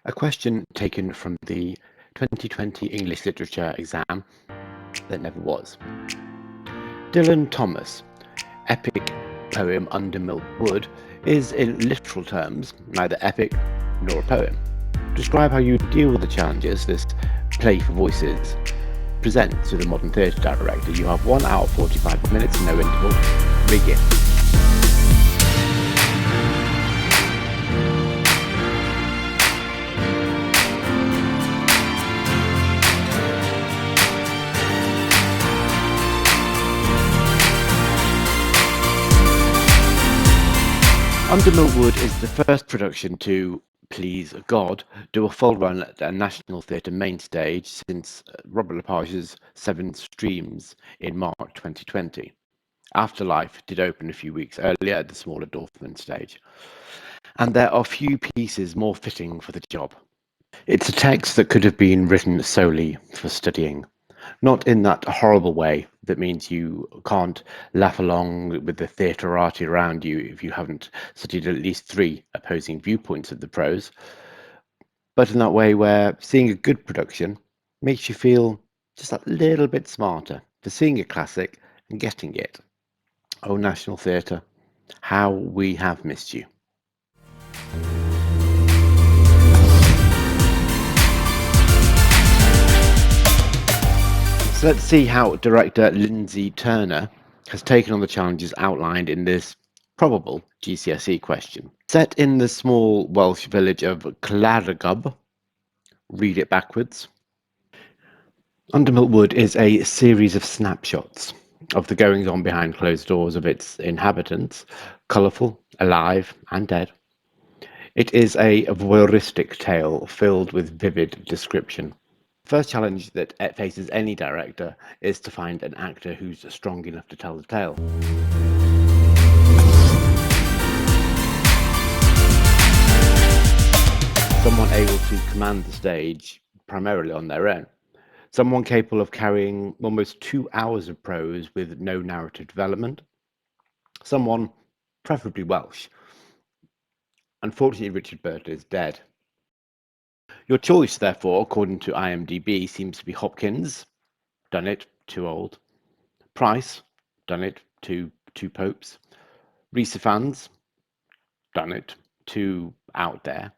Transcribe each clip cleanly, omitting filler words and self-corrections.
A question taken from the 2020 English Literature exam that never was. Dylan Thomas' epic poem Under Milk Wood is, in literal terms, neither epic nor a poem. Describe how you deal with the challenges this play for voices presents to the modern theatre director. You have 1 hour 45 minutes, no interval. Begin. Under Milk Wood is the first production to, please God, do a full run at a National Theatre main stage since Robert Lepage's Seven Streams in March 2020. Afterlife did open a few weeks earlier at the smaller Dorfman stage. And there are few pieces more fitting for the job. It's a text that could have been written solely for studying. Not in that horrible way that means you can't laugh along with the theaterati around you if you haven't studied at least 3 opposing viewpoints of the prose, but in that way where seeing a good production makes you feel just a little bit smarter for seeing a classic and getting it. Oh, National Theatre, how we have missed you. So let's see how director Lindsay Turner has taken on the challenges outlined in this probable GCSE question. Set in the small Welsh village of Claragub, read it backwards. Under Milk Wood is a series of snapshots of the goings-on behind closed doors of its inhabitants, colourful, alive, and dead. It is a voyeuristic tale filled with vivid description. First challenge that faces any director is to find an actor who's strong enough to tell the tale. Someone able to command the stage primarily on their own. Someone capable of carrying almost 2 hours of prose with no narrative development. Someone preferably Welsh. Unfortunately, Richard Burton is dead. Your choice, therefore, according to IMDb, seems to be Hopkins, done it, too old. Price, done it, two popes. Rhys Ifans, done it, too out there.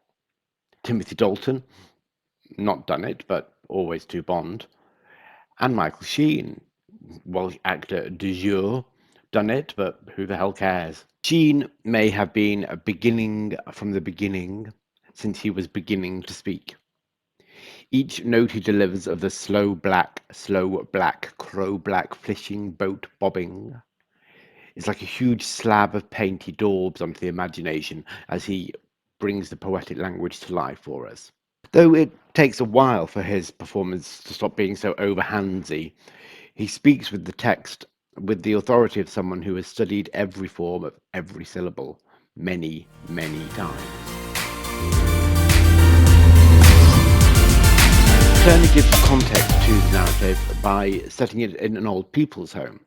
Timothy Dalton, not done it, but always too Bond. And Michael Sheen, Welsh actor du jour, done it, but who the hell cares? Sheen may have been a beginning from the beginning, since he was beginning to speak. Each note he delivers of the slow black, crow-black fishing boat bobbing is like a huge slab of paint he daubs onto the imagination as he brings the poetic language to life for us. Though it takes a while for his performance to stop being so overhandsy, he speaks with the text with the authority of someone who has studied every form of every syllable many, many times. Turner gives context to the narrative by setting it in an old people's home.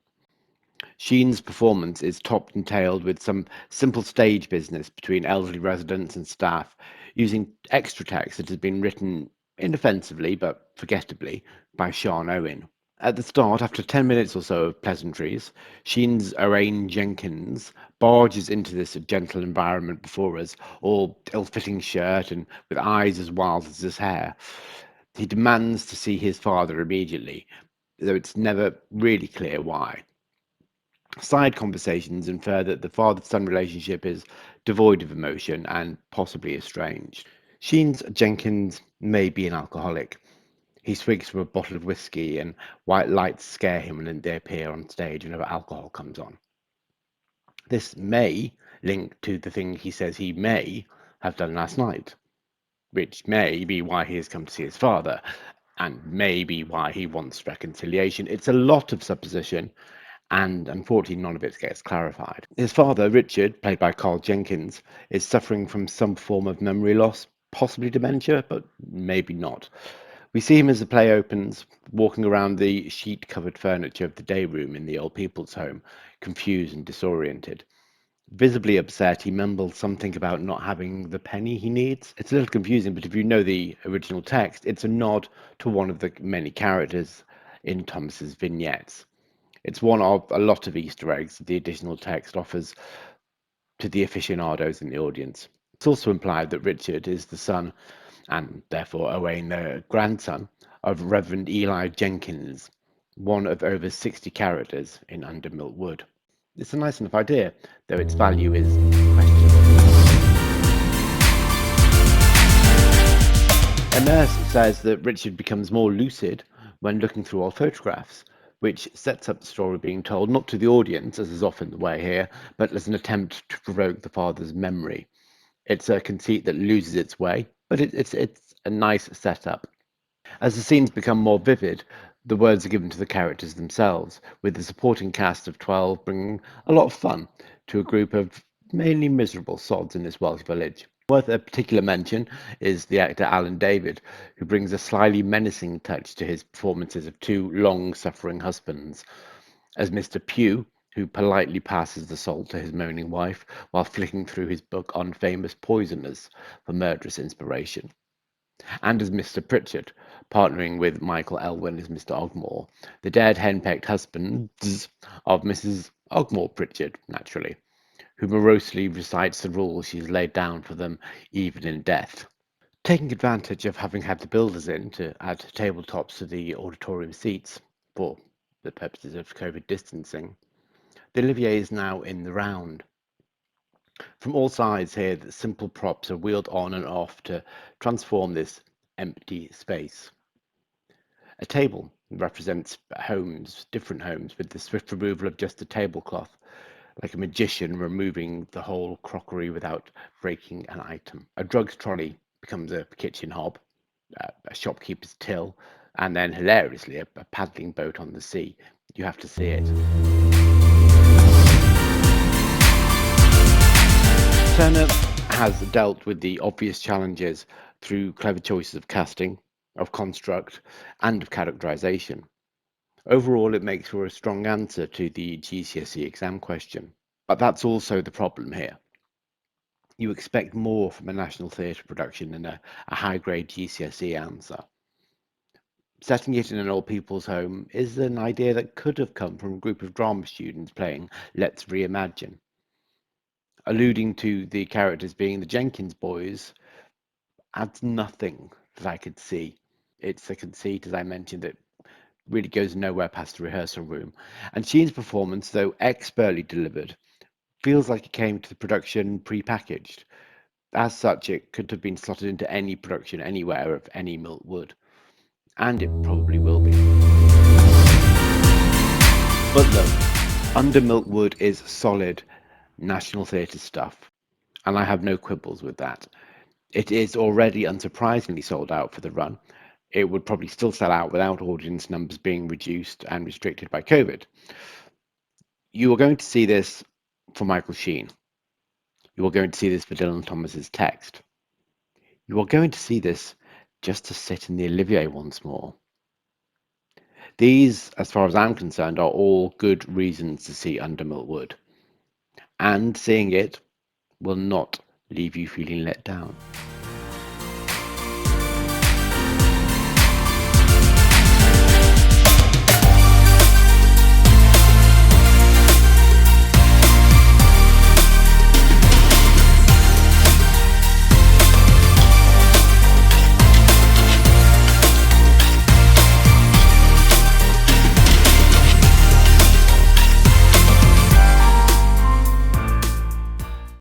Sheen's performance is topped and tailed with some simple stage business between elderly residents and staff, using extra text that has been written inoffensively but forgettably by Sean Owen. At the start, after 10 minutes or so of pleasantries, Sheen's Owain Jenkins barges into this gentle environment before us, all ill-fitting shirt and with eyes as wild as his hair. He demands to see his father immediately, though it's never really clear why. Side conversations infer that the father-son relationship is devoid of emotion and possibly estranged. Sheen's Jenkins may be an alcoholic. He swigs from a bottle of whiskey, and white lights scare him when they appear on stage whenever alcohol comes on. This may link to the thing he says he may have done last night, which may be why he has come to see his father, and may be why he wants reconciliation. It's a lot of supposition, and unfortunately none of it gets clarified. His father, Richard, played by Carl Jenkins, is suffering from some form of memory loss, possibly dementia, but maybe not. We see him as the play opens, walking around the sheet-covered furniture of the day room in the old people's home, confused and disoriented. Visibly upset, he mumbles something about not having the penny he needs. It's a little confusing, but if you know the original text, it's a nod to one of the many characters in Thomas's vignettes. It's one of a lot of Easter eggs the additional text offers to the aficionados in the audience. It's also implied that Richard is the son, and therefore Owain the grandson, of Reverend Eli Jenkins, one of over 60 characters in Under Milk Wood. It's a nice enough idea, though its value is questionable. Emers says that Richard becomes more lucid when looking through old photographs, which sets up the story being told not to the audience, as is often the way here, but as an attempt to provoke the father's memory. It's a conceit that loses its way, but it's a nice setup. As the scenes become more vivid, the words are given to the characters themselves, with the supporting cast of 12 bringing a lot of fun to a group of mainly miserable sods in this Welsh village. Worth a particular mention is the actor Alan David, who brings a slyly menacing touch to his performances of two long-suffering husbands, as Mr. Pugh, who politely passes the salt to his moaning wife while flicking through his book on famous poisoners for murderous inspiration, and as Mr. Pritchard, partnering with Michael Elwyn as Mr. Ogmore, the dead henpecked husbands of Mrs. Ogmore Pritchard, naturally, who morosely recites the rules she's laid down for them even in death. Taking advantage of having had the builders in to add tabletops to the auditorium seats for the purposes of COVID distancing, the Olivier is now in the round. From all sides here, the simple props are wheeled on and off to transform this empty space. A table represents homes, different homes, with the swift removal of just a tablecloth, like a magician removing the whole crockery without breaking an item. A drugs trolley becomes a kitchen hob, a shopkeeper's till, and then hilariously a paddling boat on the sea. You have to see it. Turner has dealt with the obvious challenges through clever choices of casting, of construct, and of characterization. Overall, it makes for a strong answer to the GCSE exam question. But that's also the problem here. You expect more from a national theatre production than a high-grade GCSE answer. Setting it in an old people's home is an idea that could have come from a group of drama students playing Let's Reimagine. Alluding to the characters being the Jenkins boys adds nothing that I could see. It's a conceit, as I mentioned, that really goes nowhere past the rehearsal room. And Sheen's performance, though expertly delivered, feels like it came to the production pre-packaged. As such, it could have been slotted into any production anywhere of any Milk Wood. And it probably will be. But look, Under Milk Wood is solid National Theatre stuff, and I have no quibbles with that. It is already unsurprisingly sold out for the run. It would probably still sell out without audience numbers being reduced and restricted by COVID. You are going to see this for Michael Sheen. You are going to see this for Dylan Thomas's text. You are going to see this just to sit in the Olivier once more. These, as far as I'm concerned, are all good reasons to see Under Milk Wood. And seeing it will not leave you feeling let down.